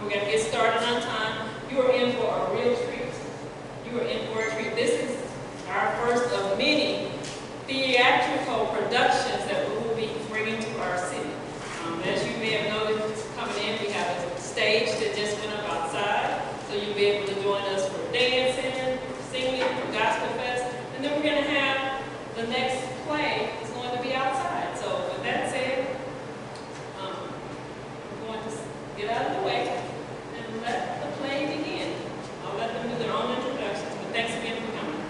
we're going to get started on time. You are in for a real treat. You are in for a treat. This is our first of many theatrical productions that we will be bringing to our city. As you may have noticed coming in, we have a stage that just went up outside, so you'll be able to join us for dancing, singing, for Gospel Fest, and then we're going to have the next play is going to be outside. So with that said, we're going to get out of the way and let the play begin. I'll let them do their own introductions, but thanks again for coming.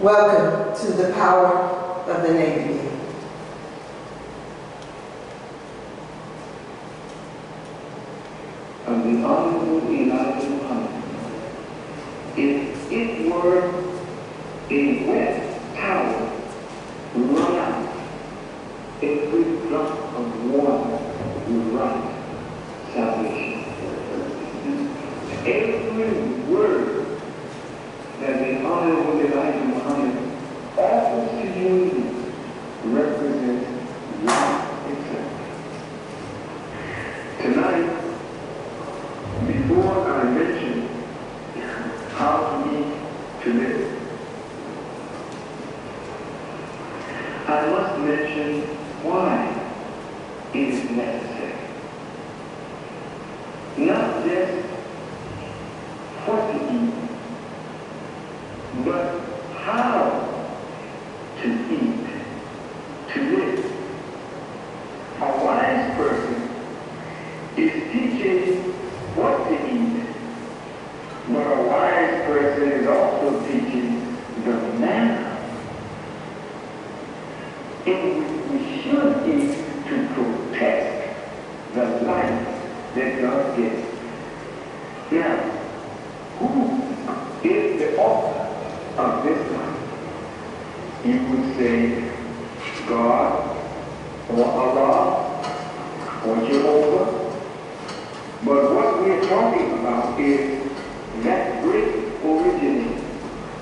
Welcome to the power of the Navy. Of the Honorable Elijah Muhammad. If it were a wet towel, run out, every drop of water will write salvation. Every word that the Honorable Elijah Muhammad offers to you represents life itself. Tonight, before I mention how we need to live, I must mention why it is necessary. Not just what to eat, but how to eat, to live. A wise person is teaching what to eat, but a wise person is also teaching the manner in which we should eat to protect the life that God gives. Now, who is the author of this life? You would say God, or Allah, or Jehovah. But what we're talking about is that great originator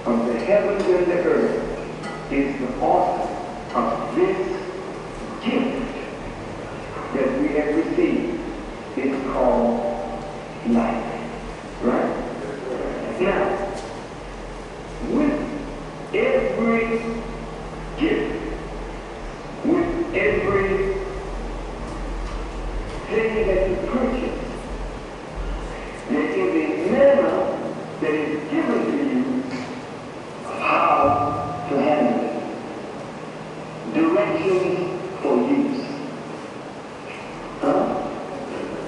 of the heavens and the earth is the author of this gift that we have received. It's called life. Right? Now, with every gift, with every thing that you purchase, there is a manner that is given to you how to handle it. Directions for use.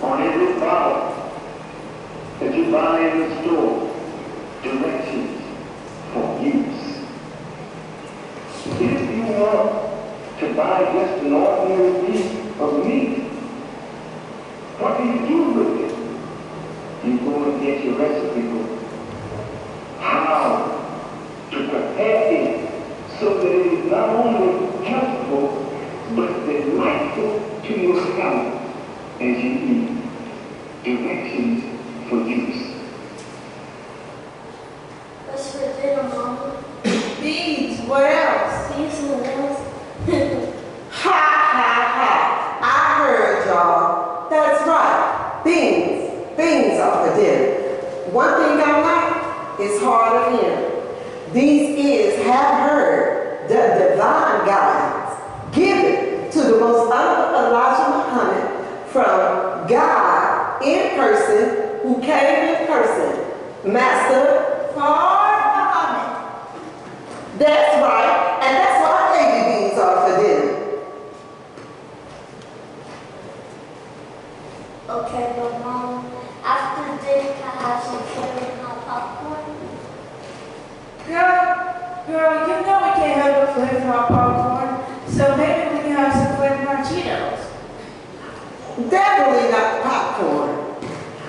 On every bottle that you buy in the store, directions for use. If you want to buy just an ordinary piece of meat, what do you do with it? You go and get your recipe book. How to prepare it so that it is not only healthful, but delightful to your stomach as you eat. Directions for use. What's for dinner, Mama? Beans, what else? Beans and lemons. Ha ha ha! I heard y'all. That's right. Beans. Beans are for dinner. One thing I like is hard of hearing. These ears have heard the divine guidance given to the most honorable Elijah Muhammad from God in person, who came in person, Master Muhammad. That's right, and that's why baby beans are for dinner. Okay, but Mom, after dinner, can I have some flavor in my popcorn? Girl, you know we can't have no flavor in our popcorn, so maybe we can have some flavor in our Cheetos. Definitely not the popcorn.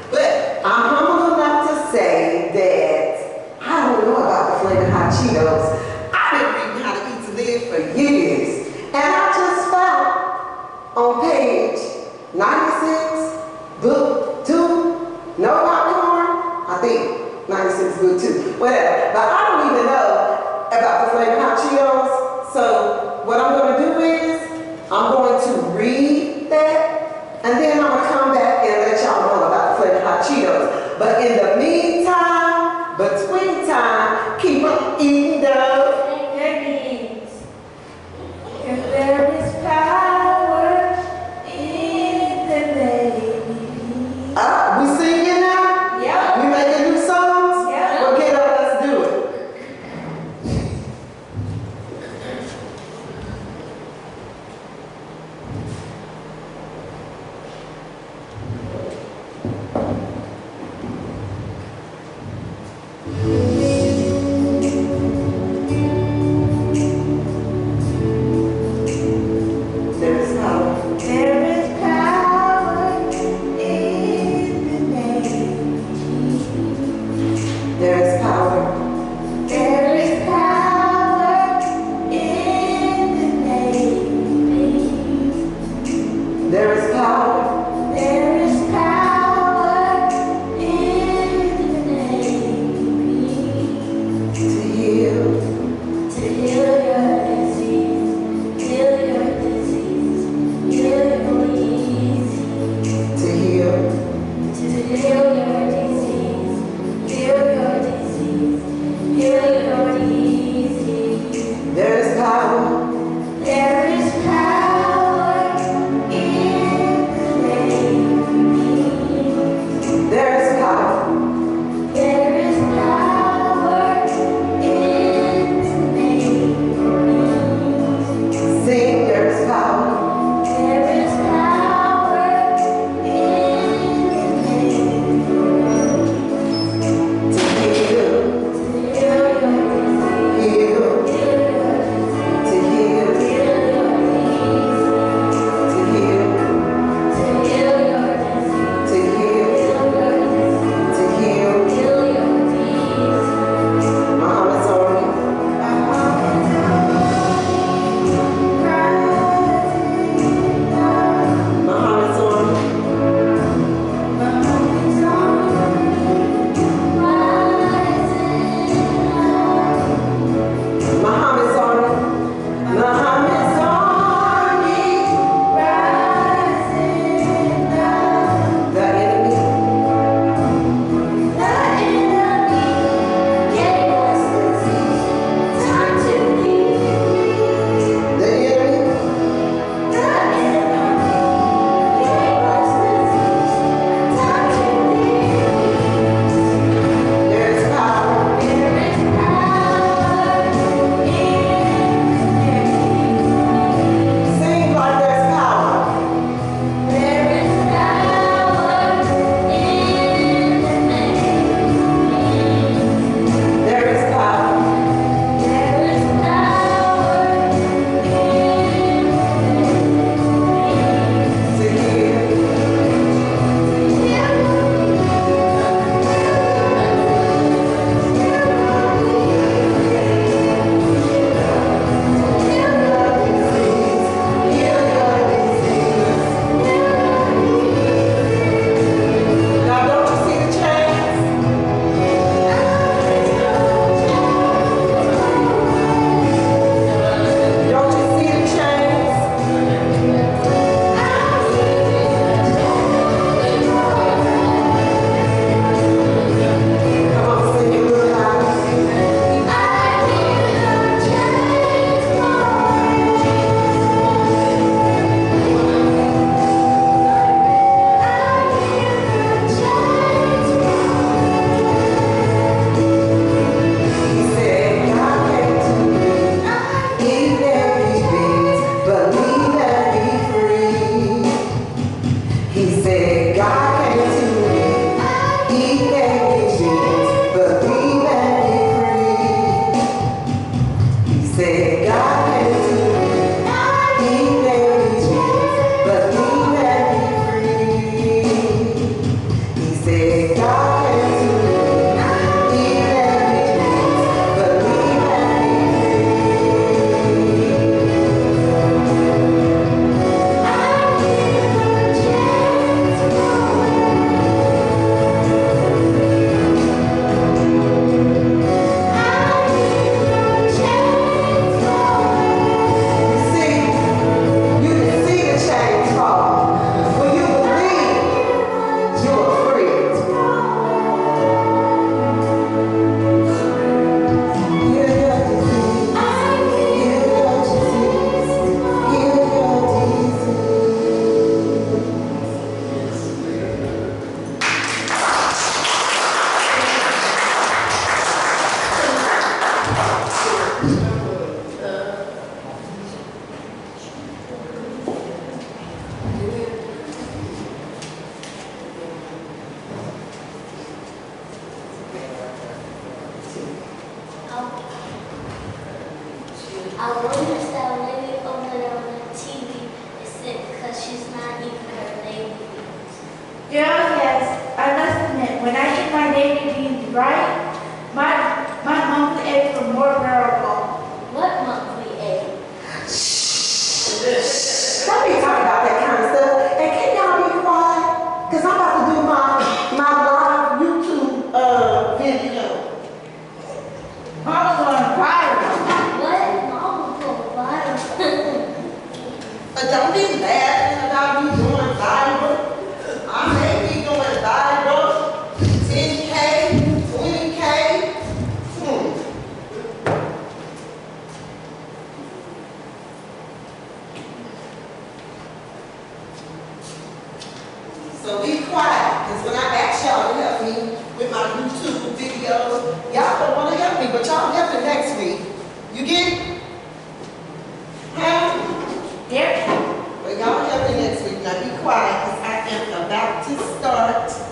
But I'm humble enough to say that I don't know about the flaming hot Cheetos. I've been reading How to Eat to Live for years. And I just found on page 96, book 2, no popcorn, I think 96. seems good too. Whatever. But I don't even know about the flaming hot Cheetos. So what I'm going to do is I'm going to read that, and then I'm going to come back and let y'all know about the flaming hot Cheetos. But in the meantime, between time, keep on eating those. If there is power in the name. We singing now? Yeah. We making new songs? Yeah. Well, get up, let's do it. There is power. There is power in the name. There is power. There is power in the name. There is power. There is power in the name. To heal. To heal your disease, heal your disease, heal your disease. To heal. To heal your disease, heal your disease. I wonder if that lady over there on the TV is sick because she's not eating her navy beans. Yes, I must admit, when I eat my navy beans right, my monthly aches are more bearable. What monthly aid? Don't be talking about that kind of stuff. And can y'all be quiet? Because I'm about to do my live YouTube video. Mama's on fire. What? Mama put viral. Don't be laughing about me doing viral. I may be doing viral. 10K, 20K. So be quiet, because when I ask y'all to help me with my YouTube videos, y'all don't want to help me, but y'all help me next week. You get it? Huh? Yep. Well, y'all help me next week. Now be quiet, because I am about to start.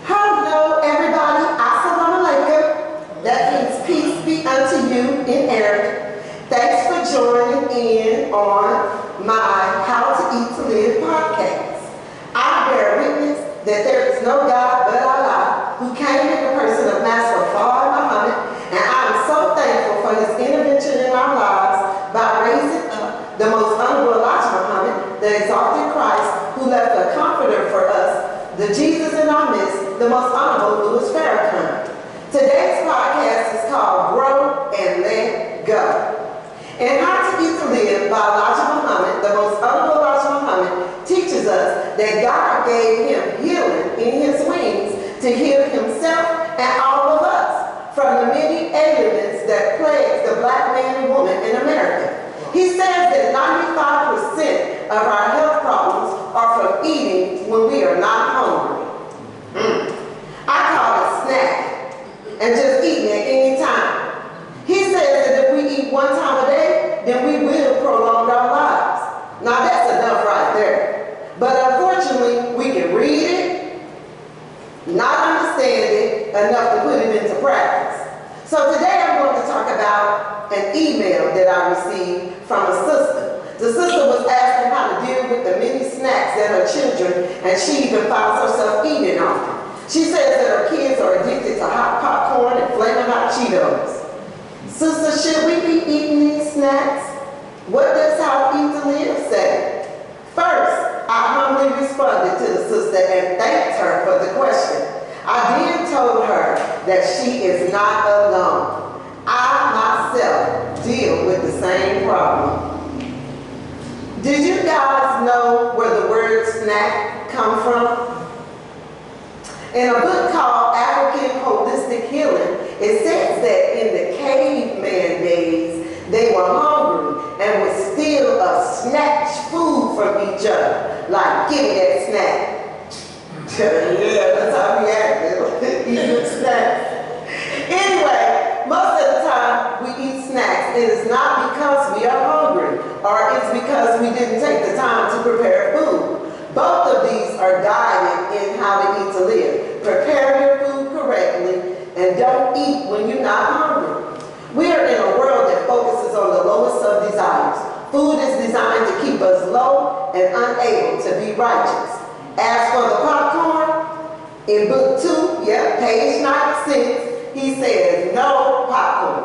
Hello, everybody. Assalamu alaikum. That means peace be unto you in Arabic. Thanks for joining in on my How to Eat to Live podcast. I bear witness that there is no God but Allah, who came in the person of Master Muhammad, and I am so thankful for his intervention in our lives by raising up the most honorable Elijah Muhammad, the exalted Christ, who left a comforter for us, the Jesus in our midst, the most honorable Louis Farrakhan. Today's podcast is called Grow and Let Go. And How to Eat to Live by Elijah Muhammad, the most honorable Elijah Muhammad, teaches us that God gave him healing in his wings to heal himself and all of us from the many ailments that plague the black man and woman in America. He says that 95% of our health problems are from eating when we are not hungry. I call it snack and just eating at any time. He says that if we eat one time a day, then we will prolong our lives. Now that's enough right there. But unfortunately, we can read it, not understand it enough to put it into practice. So today I'm going to talk about an email that I received from a sister. The sister was asking how to deal with the many snacks that her children, and she even finds herself eating on them. She says that her kids are addicted to hot popcorn and flaming hot Cheetos. Sister, should we be eating these snacks? What does How to Eat to Live say? First, I humbly responded to the sister and thanked her for the question. I then told her that she is not alone. I myself deal with the same problem. Did you guys know where the word snack come from? In a book called African Holistic Healing, it says that in the caveman days, they were hungry and would steal or snatch food from each other. Like, give me that snack. Yeah, that's how we acted. Eating snacks. Anyway, most of the time we eat snacks, it is not because we are hungry or it's because we didn't take the time to prepare food. Both of these are guided in How to Eat to Live. Prepare your food correctly and don't eat when you're not hungry. We are in a world that focuses on the lowest of desires. Food is designed to keep us low and unable to be righteous. As for the popcorn, in book 2, page 96, he says no popcorn.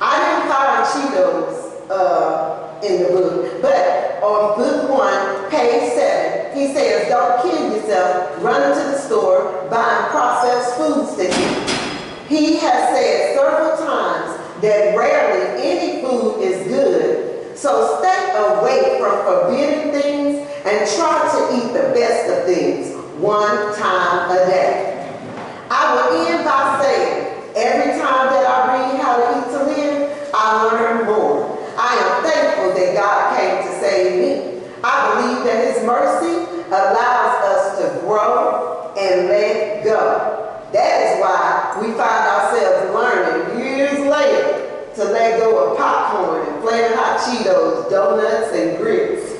I didn't find Cheetos in the book, but on book 1, page 7, he says don't kill yourself running to the store buying processed foods to eat. He has said several times that rarely any food is good, so stay away from forbidden things and try to eat the best of things one time a day. I will every time that I read How to Eat to Live, I learn more. I am thankful that God came to save me. I believe that His mercy allows us to grow and let go. That is why we find ourselves learning years later to let go of popcorn and flaming hot Cheetos, donuts, and grits.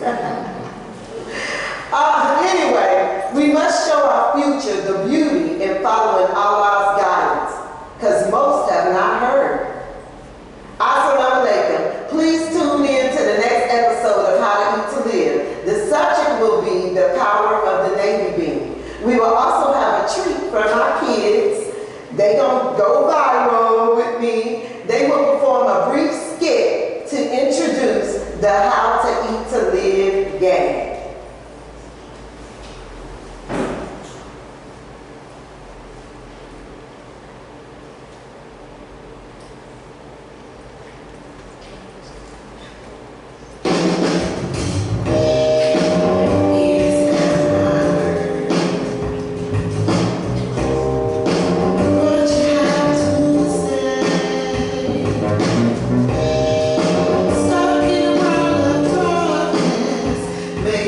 Anyway, we must show our future the beauty in following Allah's guidance, because most have not heard. Assalamu alaikum. Please tune in to the next episode of How to Eat to Live. The subject will be the power of the navy bean. We will also have a treat from our kids. They gonna go viral with me. They will perform a brief skit to introduce the How to Eat to Live game. Make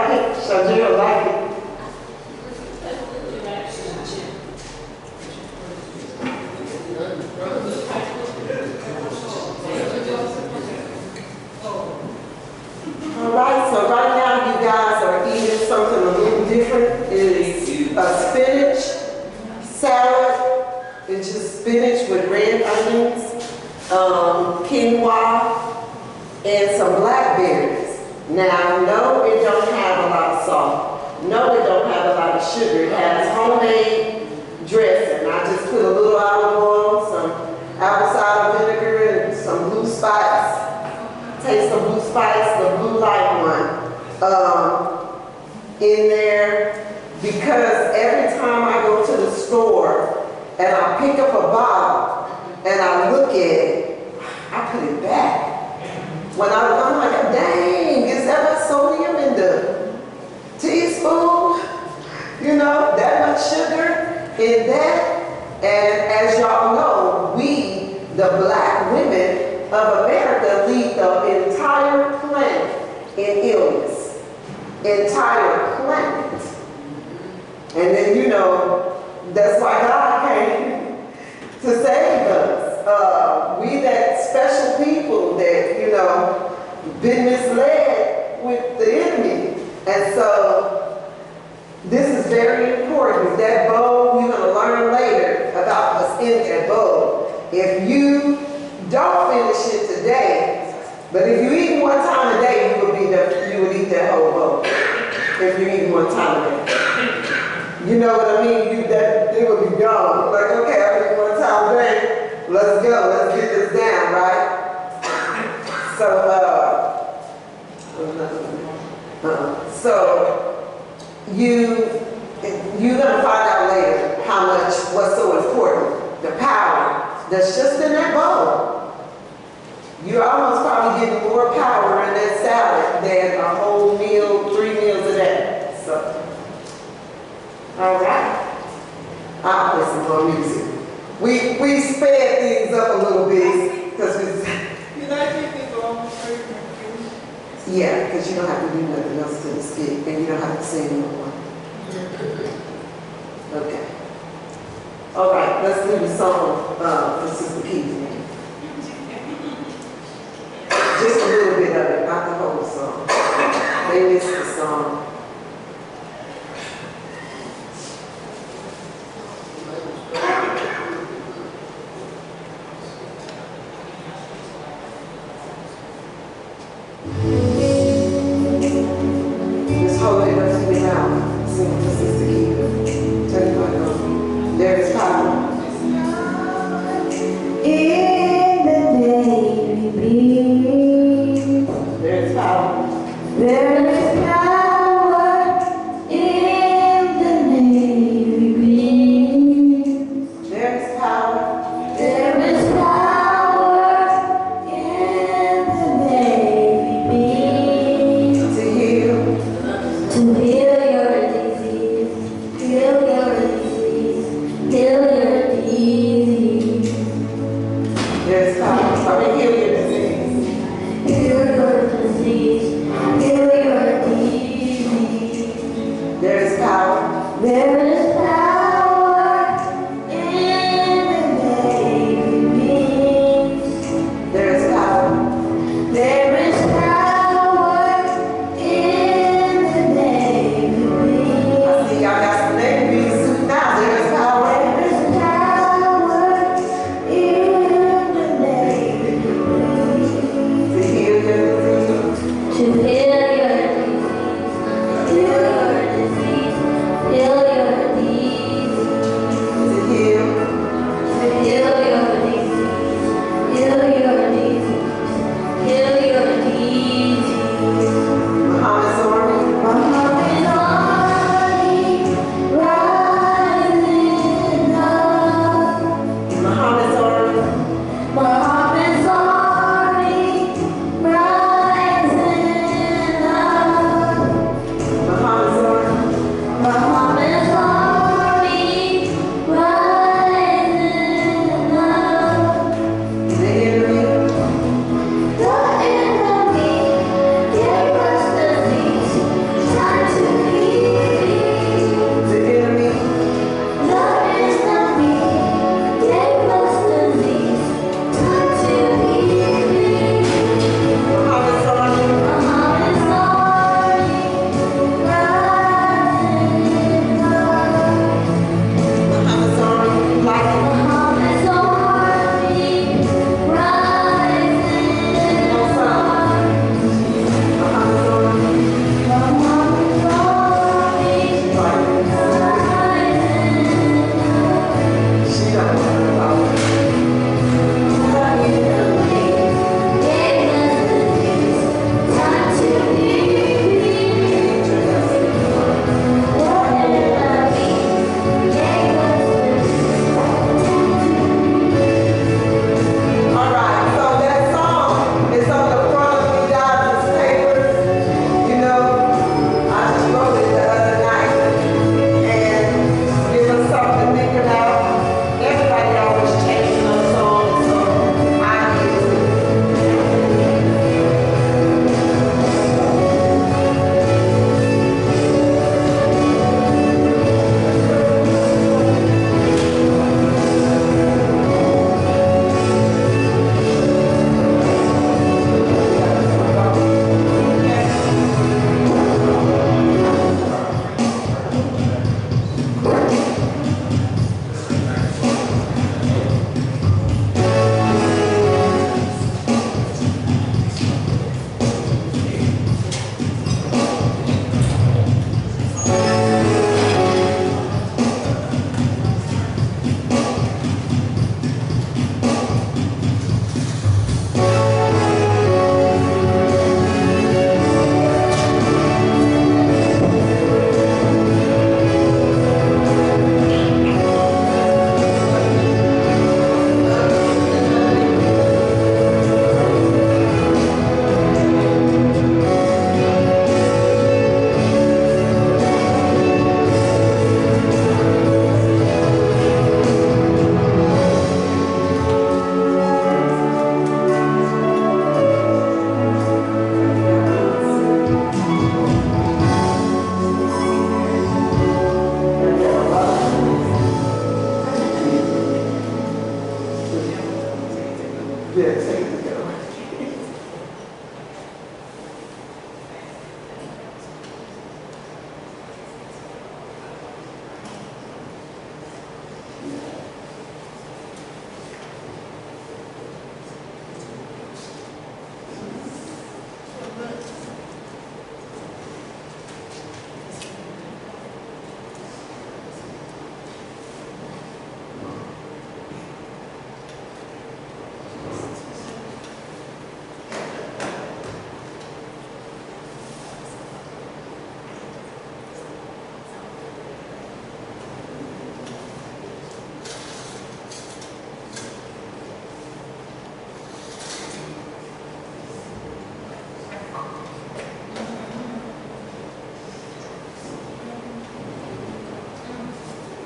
like it. Shajira like it. All right, so right now you guys are eating something a little different. It's a spinach salad. It's just spinach with red onions, quinoa, and some blackberries. Now, no, it don't have a lot of salt. No, it don't have a lot of sugar. It has homemade dressing. I just put a little olive oil, some apple cider vinegar, and some blue spice. Taste the blue spice, the blue light one, in there, because every time I go to the store and I pick up a bottle and I look at it, I put it back. When I'm like, dang, is that much sodium in the teaspoon? You know, that much sugar in that. And as y'all know, we, the black women of America, lead the entire planet in illness. Entire planet. And then, you know, that's why God came to save us. We that special people that, you know, been misled with the enemy. And so, this is very important. That bowl, you're going to learn later about what's in that bowl. If you don't finish it today, but if you eat one time a day, you would eat that whole bowl. If you eat one time a day. You know what I mean? It would be gone. Like, okay, I eat one time a day. Let's go. Let's get this down, right? So you're gonna find out later what's so important. The power that's just in that bowl. You're almost probably getting more power in that salad than a whole meal, 3 meals a day. So, all right. I'll play some more music. We sped things up a little bit because You like it, people almost heard me. yeah, because you don't have to do nothing else to the skit, and you don't have to sing no more. Okay. All right, let's do the song for Sister Keith. Just a little bit of it, not the whole song. They missed the song. Just hold it up to me now. Sing for Sister Keith. Turn it back on. There is power. In the day we breathe, There is power. there is power in the name we breathe. There is power. There is power in the name we breathe. To heal. To heal your disease, heal your disease, heal your disease. There is power. Sorry, heal your disease. Heal your disease, heal your disease. There is power. There is power in the name we breathe. There is power. There is power in the name we breathe. I see y'all got some name being suit now. There is power. There is power in the name we breathe. To heal your disease. To heal your disease, heal your disease, heal your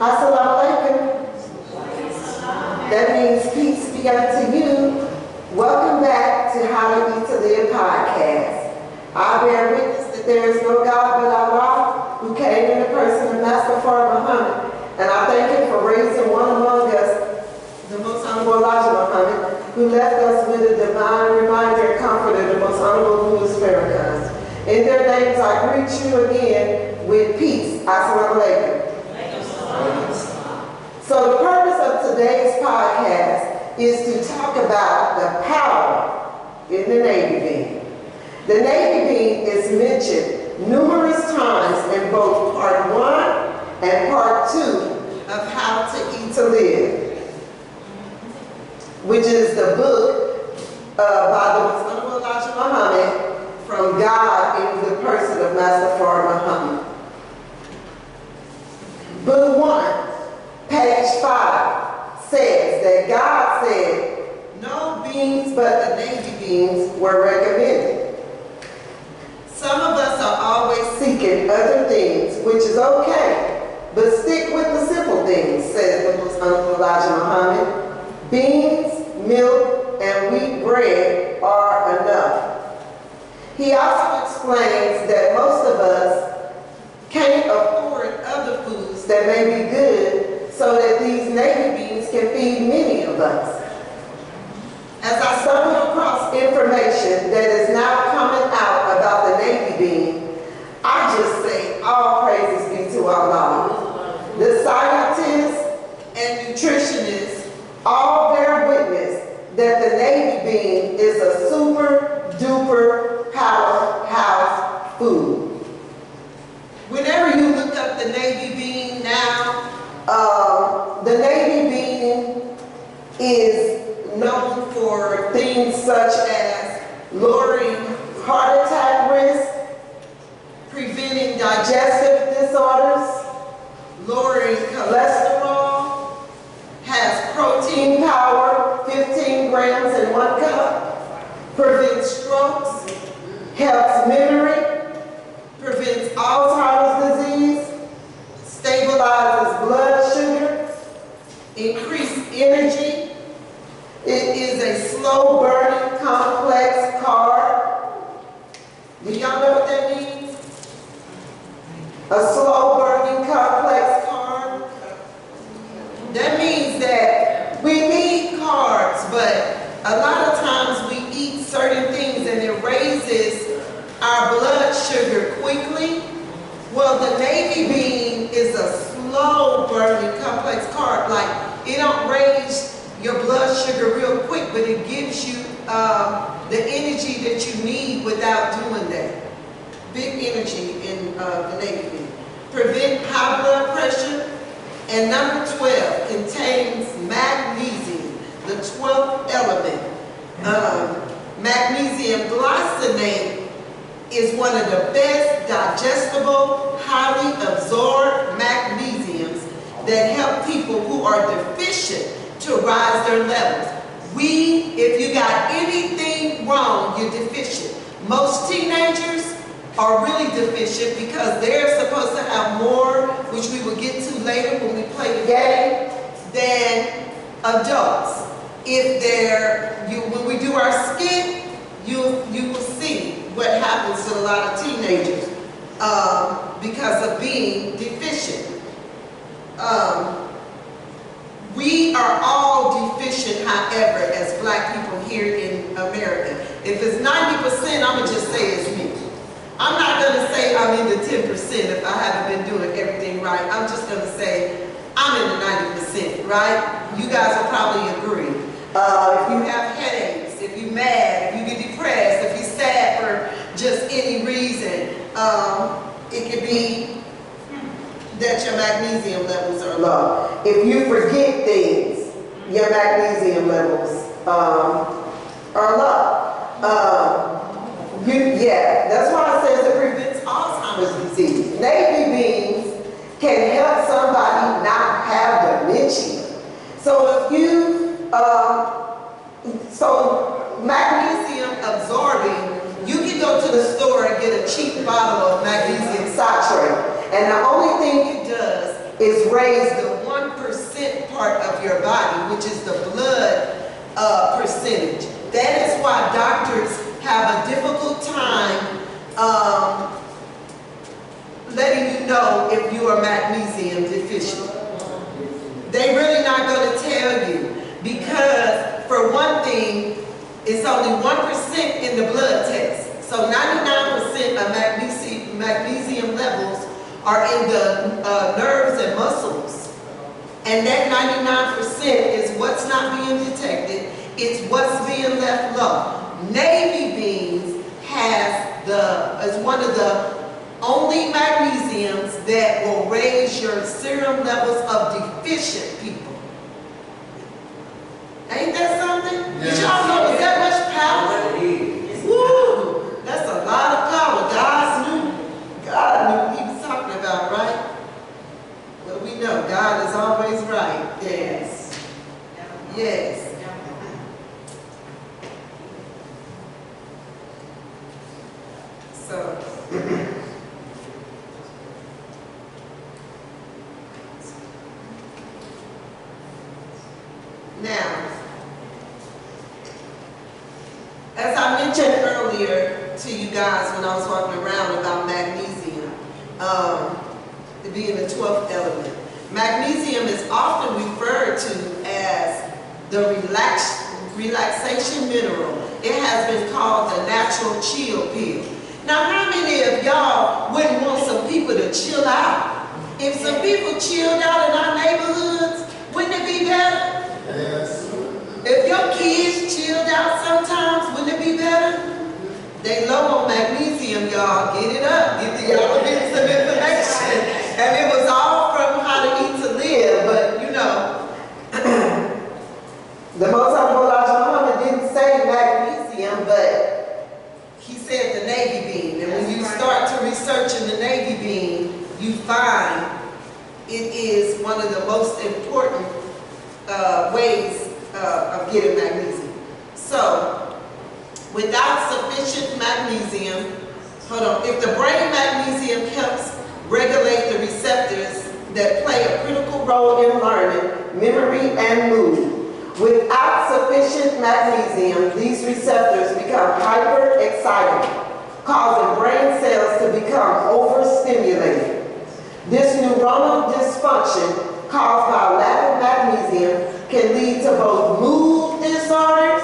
Assalamu alaikum. That means peace be unto you. Welcome back to How to Eat to Live podcast. I bear witness that there is no God but Allah, who came in the person of Master Muhammad, and I thank him for raising one among us, the most honorable Elijah Muhammad, who left us with a divine reminder and comforter, the most honorable Louis Farrakhan. In their names, I greet you again with peace. Assalamu alaikum. So the purpose of today's podcast is to talk about the power in the Navy bean. The Navy bean is mentioned numerous times in both part 1 and part 2 of How to Eat to Live, which is the book by the most honorable Elijah Muhammad from God in the person of Master Muhammad. Book 1, page 5 says that God said no beans but the Navy beans were recommended. Some of us are always seeking other things, which is okay, but stick with the simple things, says the most honorable Elijah Muhammad. Beans, milk, and wheat bread are enough. He also explains that most of us can't afford other foods that may be good, so that these Navy beans can feed many of us. As I stumbled across information that is now coming out about the Navy bean, I just say all praises be to Allah. The scientists and nutritionists all bear witness that the Navy bean is a super duper powerhouse food. Whenever you look up the Navy bean now, the Navy bean is known for things such as lowering heart attack risk, preventing digestive disorders, lowering cholesterol, has protein power, 15 grams in 1 cup, prevents strokes, helps memory, prevents Alzheimer's disease, stabilizes blood sugar, increases energy. It is a slow-burning complex carb. Do y'all know what that means? A slow-burning complex carb. That means that we need carbs, but a lot of times we eat certain things and it raises our blood sugar quickly. Well, the Navy bean is a slow-burning complex carb. Like, it don't raise your blood sugar real quick, but it gives you the energy that you need without doing that. Big energy in the Navy bean. Prevent high blood pressure. And number 12 contains magnesium, the 12th element. Magnesium glycinate is one of the best digestible, highly absorbed magnesiums that help people who are deficient to rise their levels. If you got anything wrong, you're deficient. Most teenagers are really deficient because they're supposed to have more, which we will get to later when we play the game, than adults. When we do our skit, you will see what happens to a lot of teenagers because of being deficient. We are all deficient, however, as black people here in America. If it's 90%, I'm going to just say it's me. I'm not going to say I'm in the 10% if I haven't been doing everything right. I'm just going to say I'm in the 90%, right? You guys will probably agree. If you have headaches, if you're mad, if you get depressed, if you're sad for just any reason, it could be that your magnesium levels are low. If you forget things, your magnesium levels are low. That's why it says it prevents Alzheimer's disease. Navy beans can help somebody not have dementia. So magnesium absorbing, you can go to the store and get a cheap bottle of magnesium citrate. And the only thing it does is raise the 1% part of your body, which is the blood percentage. That is why doctors have a difficult time letting you know if you are magnesium deficient. They're really not going to tell you because, for one thing, it's only 1% in the blood test. So 99% of magnesium levels are in the nerves and muscles. And that 99% is what's not being detected. It's what's being left low. Navy beans is one of the only magnesiums that will raise your serum levels of deficient people. Ain't that something? Did y'all know that much power? Woo! That's a lot of power. God knew what he was talking about, right? Well, we know God is always right. Yes. Yes. So, now, as I mentioned earlier to you guys when I was walking around about magnesium, being the 12th element, magnesium is often referred to as the relaxation mineral. It has been called the natural chill pill. Now, how many of y'all wouldn't want some people to chill out? If some people chilled out in our neighborhoods, wouldn't it be better? Yes. If your kids chilled out sometimes, wouldn't it be better? They low on magnesium, y'all. Get it up. Y'all get some information. And it was all from How to Eat to Live, but you know, the Most High Muhammad didn't say magnesium, but he said the navy bean. And when you start to research in the navy bean, you find it is one of the most important ways of getting magnesium. So, without sufficient magnesium, if the brain magnesium helps regulate the receptors that play a critical role in learning, memory, and mood. Without sufficient magnesium, these receptors become hyper-excitable, causing brain cells to become overstimulated. This neuronal dysfunction caused by lack of magnesium can lead to both mood disorders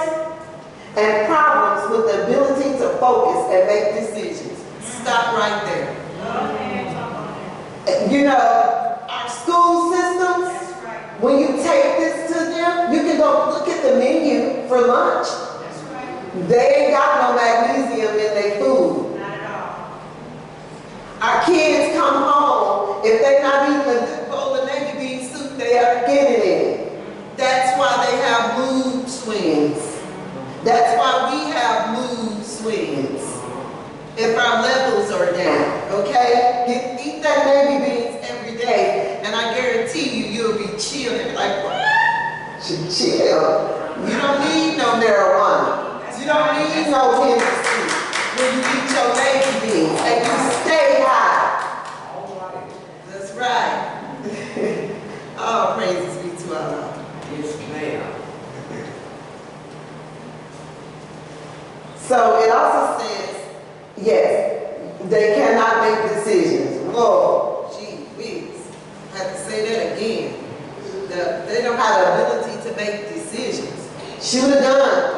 and problems with the ability to focus and make decisions. Stop right there. You know, our school systems, when you take this to them, you can go look at the menu for lunch. They ain't got no magnesium in their food. Not at all. Our kids come home, if they're not eating a good bowl of navy bean soup, they are getting it. That's why they have mood swings. That's why we have mood swings. If our levels are down, okay? Eat that navy beans every day, and I guarantee you, you'll be chilling. Like, what? Chill. You don't need no marijuana. You don't need no Hennessy when you eat your navy beans, and you stay high. That's right. All praises be to Allah. Yes, ma'am. So it also says, yes, they cannot make decisions. Whoa, gee whiz. I have to say that again. They don't have the ability to make decisions. Should have done.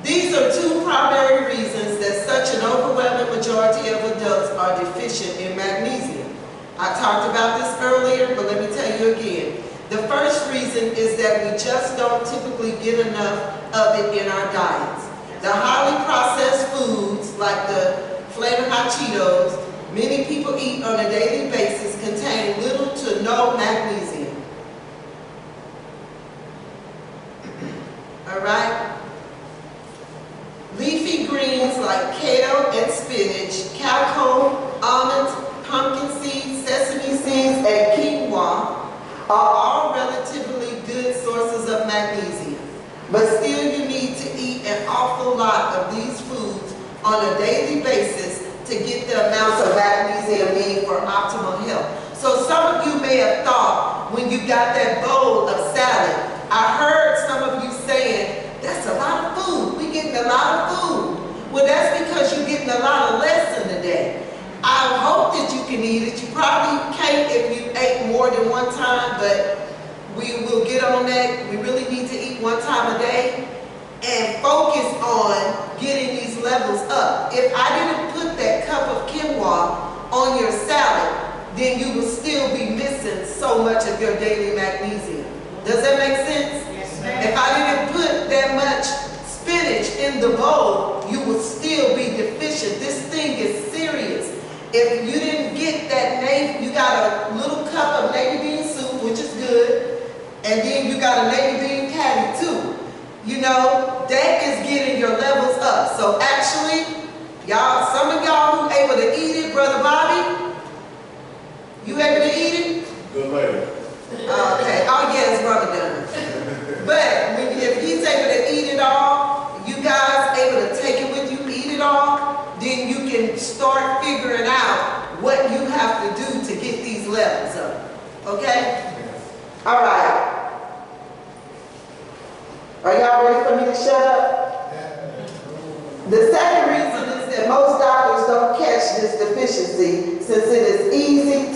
These are two primary reasons that such an overwhelming majority of adults are deficient in magnesium. I talked about this earlier, but let me tell you again. The first reason is that we just don't typically get enough of it in our diets. The highly processed foods, like the Flavor Hot Cheetos, many people eat on a daily basis contain little to no magnesium. All right? Leafy greens like kale and spinach, cacao, almonds, pumpkin seeds, sesame seeds, and quinoa are all relatively good sources of magnesium. But still you need to eat an awful lot of these foods on a daily basis to get the amounts of magnesium needed for optimal health. you got that bowl of salad. I heard some of you saying, that's a lot of food. We getting a lot of food. Well, that's because you're getting a lot of less in a day. I hope that you can eat it. You probably can't if you ate more than one time, but we will get on that. We really need to eat one time a day and focus on getting these levels up. If I didn't put that cup of quinoa on your salad, then you will still be missing so much of your daily magnesium. Does that make sense? Yes, ma'am. If I didn't put that much spinach in the bowl, you would still be deficient. This thing is serious. If you didn't get that you got a little cup of navy bean soup, which is good, and then you got a navy bean patty too. You know, that is getting your levels up. So actually, y'all, some of y'all who able to eat it, Brother Bobby, you able to eat it? Good lady. Okay, oh yes, Ramadan. But if he's able to eat it all, you guys able to take it with you, eat it all, then you can start figuring out what you have to do to get these levels up. Okay? All right. Are y'all ready for me to shut up? The second reason is that most doctors don't catch this deficiency since it isn't easy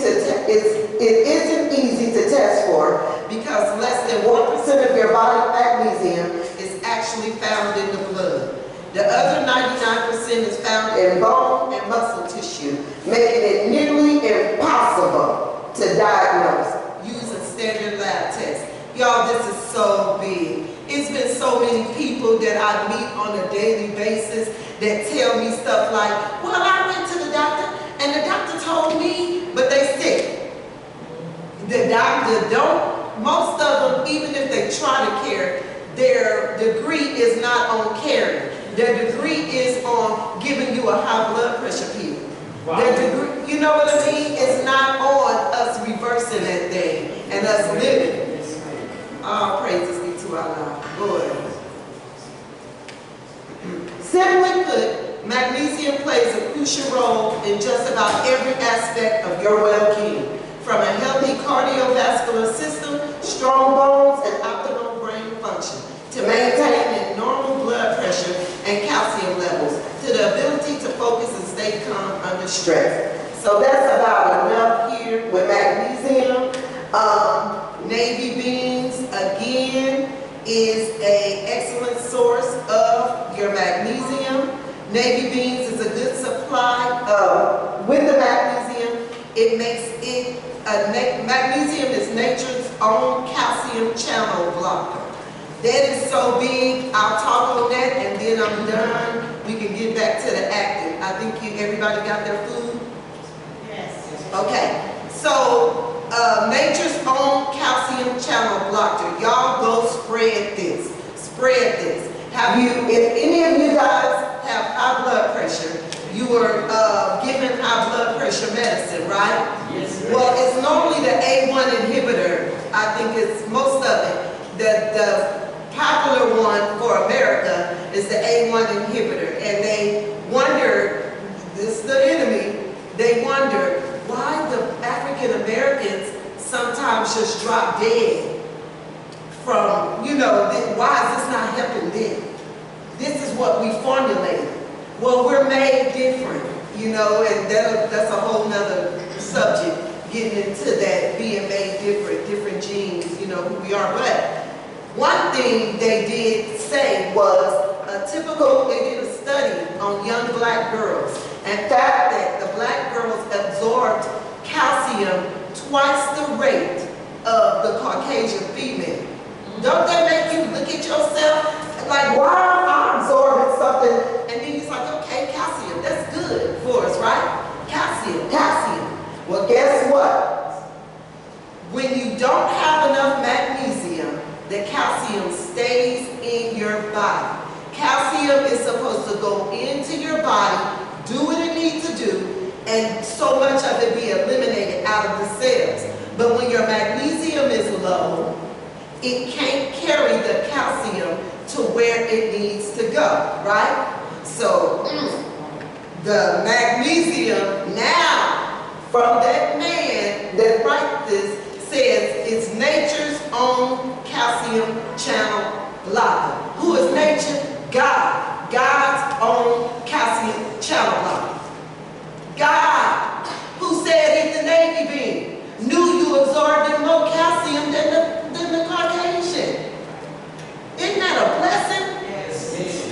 to test for because less than 1% of your body magnesium is actually found in the blood. The other 99% is found in bone and muscle tissue, making it nearly impossible to diagnose using standard lab tests. Y'all, this is so big. It's been so many people that I meet on a daily basis that tell me stuff like, well, I went to the doctor and the doctor told me, but they sick. The doctor don't, most of them, even if they try to care, their degree is not on caring. Their degree is on giving you a high blood pressure pill. Wow. Their degree, you know what I mean? It's not on us reversing that thing and us living. All praises be to Allah. Lord. Simply put, magnesium plays a crucial role in just about every aspect of your well-being, from a healthy cardiovascular system, strong bones, and optimal brain function, to maintaining normal blood pressure and calcium levels, to the ability to focus and stay calm under stress. So that's about enough here with magnesium. Navy beans, again, is an excellent source of your magnesium. Navy beans is a good supply with the magnesium. It makes it, magnesium is nature's own calcium channel blocker. That is so big. I'll talk on that and then I'm done. We can get back to the acting. I think everybody got their food? Yes. Okay. So, nature's own calcium channel blocker. Y'all go spread this. Spread this. If any of you guys have high blood pressure, you were given high blood pressure medicine, right? Yes. Well, it's normally the A1 inhibitor. I think it's most of it. The popular one for America is the A1 inhibitor. And they wondered, this is the enemy, they wondered why the African Americans sometimes just drop dead from, you know, why is this not helping them? This is what we formulated. Well, we're made different, you know, and that's a whole nother subject, getting into that, being made different, different genes, you know, who we are. But one thing they did say was they did a study on young black girls and found that the black girls absorbed calcium twice the rate of the Caucasian female. Don't that make you look at yourself like, why am I absorbing something? And then he's like, okay, calcium, that's good for us, right? Calcium, calcium. Well, guess what? When you don't have enough magnesium, the calcium stays in your body. Calcium is supposed to go into your body, do what it needs to do, and so much of it be eliminated out of the cells. But when your magnesium is low, it can't carry the calcium to where it needs to go, right? So the magnesium now from that man that wrote this says it's nature's own calcium channel blocker. Who is nature? God. God's own calcium channel blocker. God, who said eat the navy bean, knew you absorbed more calcium than the Caucasian. Isn't that a blessing? Yes.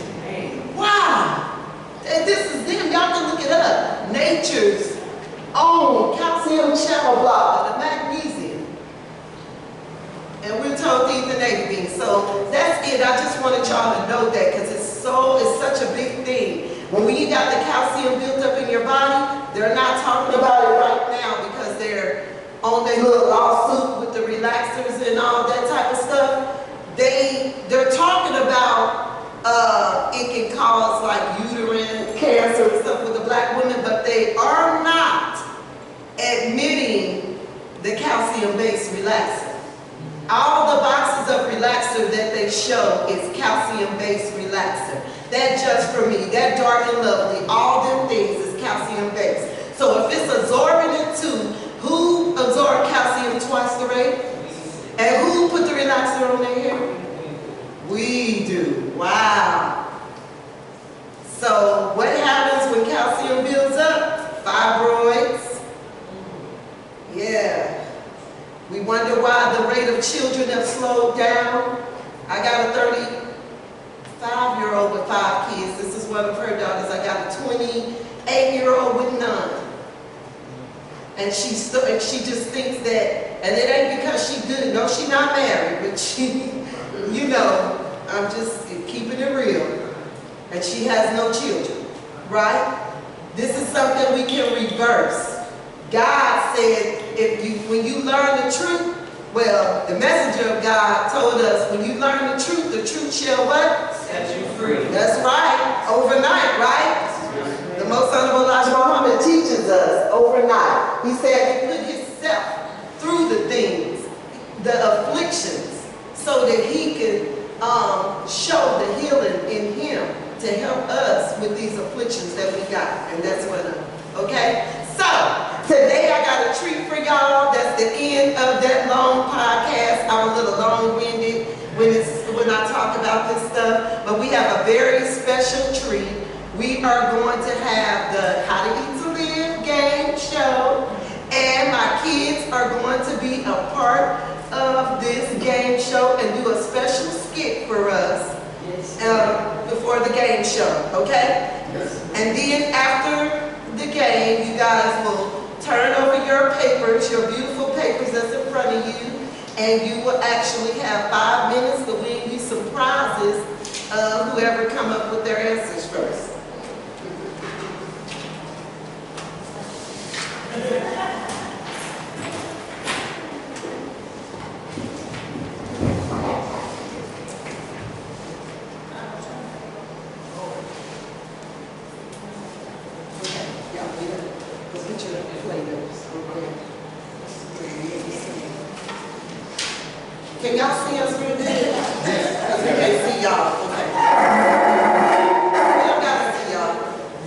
Wow. And this is them. Y'all can look it up. Nature's own calcium channel blocker, the magnesium. And we're told to eat the navy bean. So that's it. I just wanted y'all to know that because it's such a big thing. When you got the calcium built up in your body, they're not talking about it right now because they're on their little lawsuit with the relaxers and all that type of stuff. They're talking about it can cause like uterine cancer and stuff with the black women, but they are not admitting the calcium-based relaxer. All the boxes of relaxer that they show is calcium-based relaxer. That just for me, that dark and lovely, all them things is calcium-based. So if it's absorbing it too, who absorbed calcium twice the rate? And who put the relaxer on their hair? We do. Wow. So what happens when calcium builds up? Fibroids. Yeah. We wonder why the rate of children have slowed down. I got a 35-year-old with 5 kids. This is one of her daughters. I got a 28-year-old with none. And she just thinks that, and it ain't because she's good. No, she's not married, but she, you know, I'm just keeping it real. And she has no children, right? This is something we can reverse. God said, when you learn the truth, well, the messenger of God told us, when you learn the truth shall what? Set you free. That's right. Overnight, right? The most honorable Elijah Muhammad teaches us overnight. He said he put himself through the things, the afflictions, so that he could show the healing in him to help us with these afflictions that we got. And that's what, okay? So, today I got a treat for y'all. That's the end of that long podcast. I'm a little long-winded when I talk about this stuff, but we have a very special treat. We are going to have the How to Eat to Live game show, and my kids are going to be a part of this game show and do a special skit for us before the game show, okay? And then after the game, you guys will turn over your papers, your beautiful papers that's in front of you, and you will actually have 5 minutes to win you some prizes of whoever come up with their answers first. Can y'all see us real good? Because we can't see y'all. Okay. We don't gotta see y'all.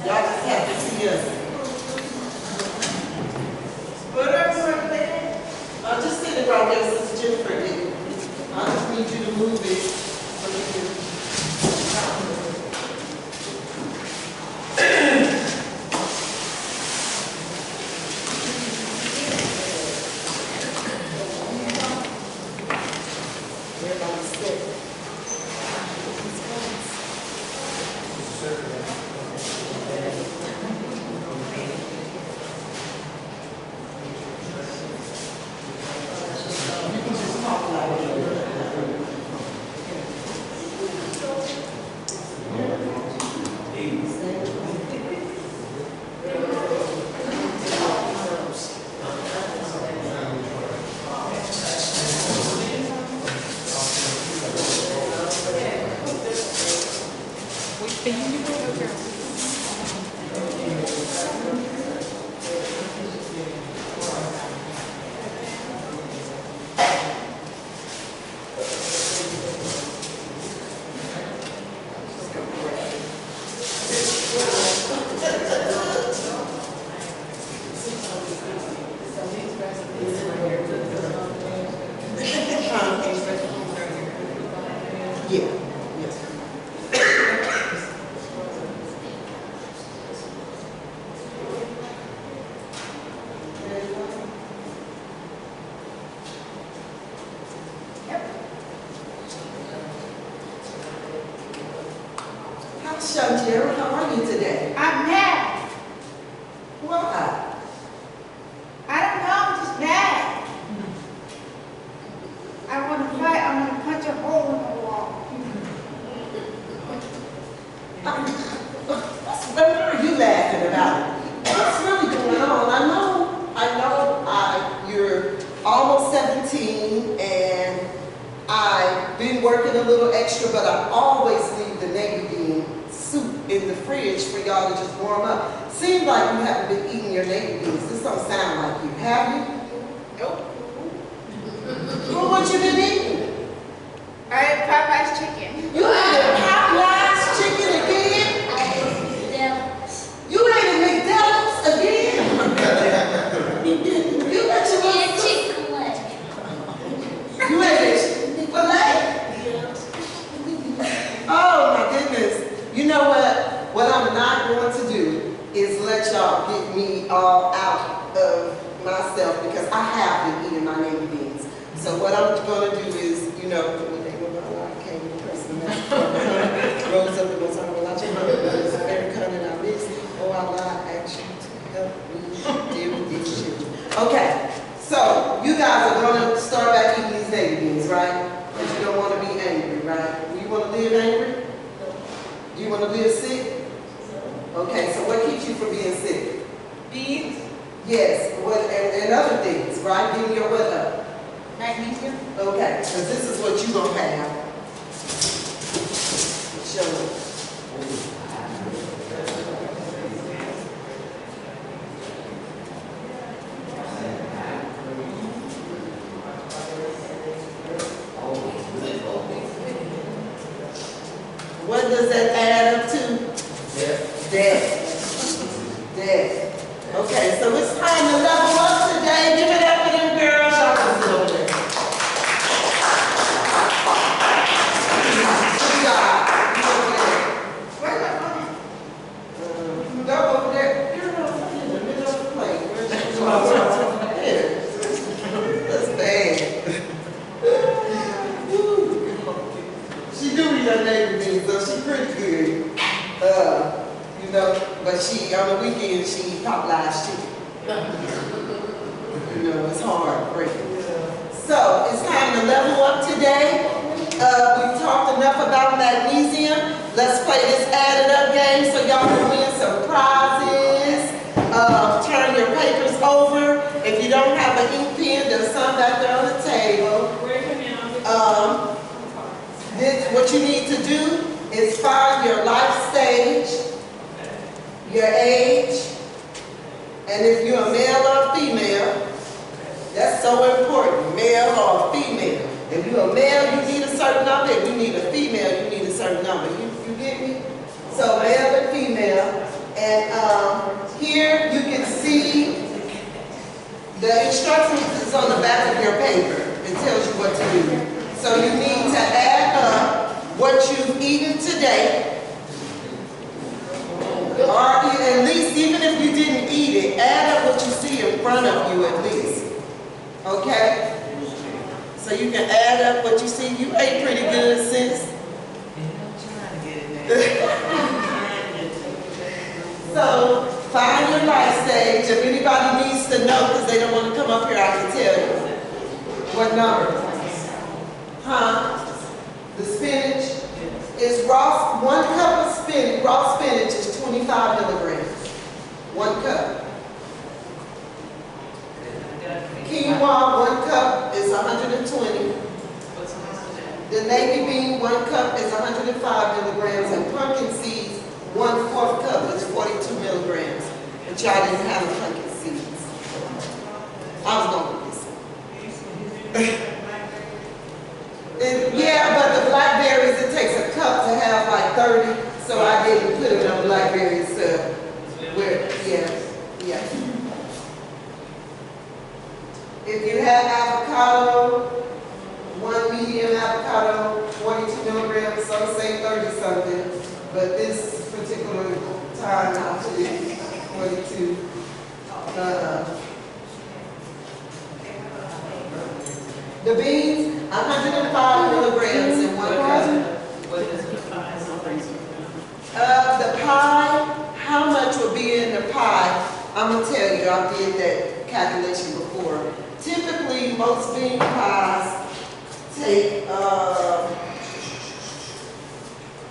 Y'all just have to see us. Whatever. I'm just sitting right there since Jennifer did. I just need you to move it so you can. Everybody's sick. Shantiera, how are you today? I'm mad. Why? I don't know, I'm just mad. I want to fight, I want to punch a hole in the wall. What are you laughing about? What's really going on? I know, you're almost 17 and I've been working a little extra, but I always leave the navy bean soup in the fridge for y'all to just warm up. Seems like you haven't been eating your navy beans. This don't sound like you. Have you? Nope. Well, what you been eating? I had Popeye's chicken. You ate a Popeye's chicken again? I ate Dallas. You ate a McDonald's again? You got your And little chicken leg. You ate it filet? Oh my goodness. You know what? What I'm not going to do is let y'all get me all out of myself because I have been eating my navy beans. So what I'm going to do is, when they were my life came in person, rose up and was on the lunch, it's very cunning I miss. Oh, Allah asked you to help me deal with these shit. Okay, so you guys are going to start back eating these navy beans, right? Because you don't want to be angry, right? Do you want to live angry? Do you want to live sick? Okay, so what keeps you from being sick? Beans, Yes, and other things, right? Give me your what up. Magnesium. Okay, because this is what you're going to have. Show it. What does that add up to? Death. Okay, so it's time to level up today. Give it up for them girls. Y'all can sit over there. Good job. You over there. Where's my phone? Go over there. You're in the middle of the plate. Where's your Here. That's bad. She do eat her neighbor beans, so she pretty good. But she, on the weekend, she eat Popeye's chicken. It's hard, breaking. So, it's time to level up today. We've talked enough about magnesium. Let's play this added up game so y'all can win some prizes. Turn your papers over. If you don't have an ink pen, there's some back there on the table. What you need to do is find your life stage, your age, and if you're a male or female, that's so important, male or female. If you're a male, you need a certain number. If you need a female, you need a certain number. You get me? So male and female. And here you can see the instructions is on the back of your paper. It tells you what to do. So you need to add up what you've eaten today. Or at least, even if you didn't eat it, add up what you see in front of you at least. Okay? So you can add up what you see. You ate pretty good, sis. So, find your life stage. If anybody needs to know, because they don't want to come up here, I can tell you. What number? The spinach is raw. 1 cup of spinach, raw spinach is 25 milligrams. 1 cup. Quinoa, 1 cup is 120. The navy bean, 1 cup is 105 milligrams. And pumpkin seeds, 1/4 cup is 42 milligrams. But y'all didn't have the pumpkin seeds. I was going with this. Yeah, but the blackberries, it takes a cup to have like 30, so I didn't put it on blackberries. Yeah. If you have avocado, 1 medium avocado, 42 milligrams, some say 30 something, but this particular time I put it 42. The beans, 105 milligrams in 1 cup. The pie, how much will be in the pie? I'm gonna tell you, I did that calculation before. Typically, most bean pies take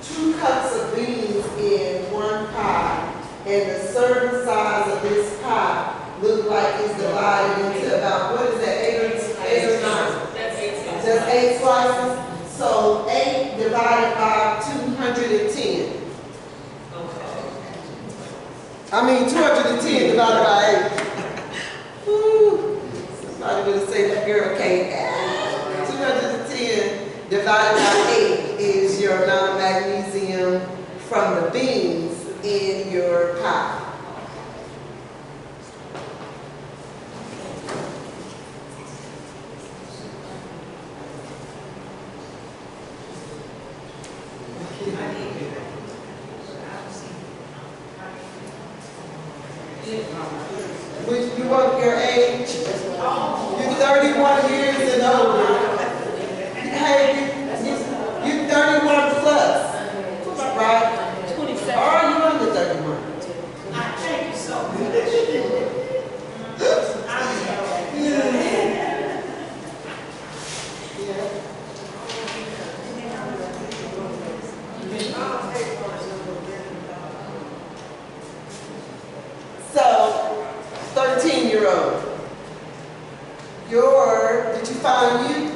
2 cups of beans in one pie, and the serving size of this pie look like it's divided into about, what is that, 8 or 9? That's 8 cents. Just 8 slices. So 8 divided by 210. I mean 210 divided by 8. Woo. Somebody would say that girl can't add. 210 divided by 8 is your amount of magnesium from the beans in your pie. Which you want your age? You're 31 years and older. Hey, you're 31 plus, right? 27. Or are you under 31? I thank you so much. So, 13-year-old. Did you find you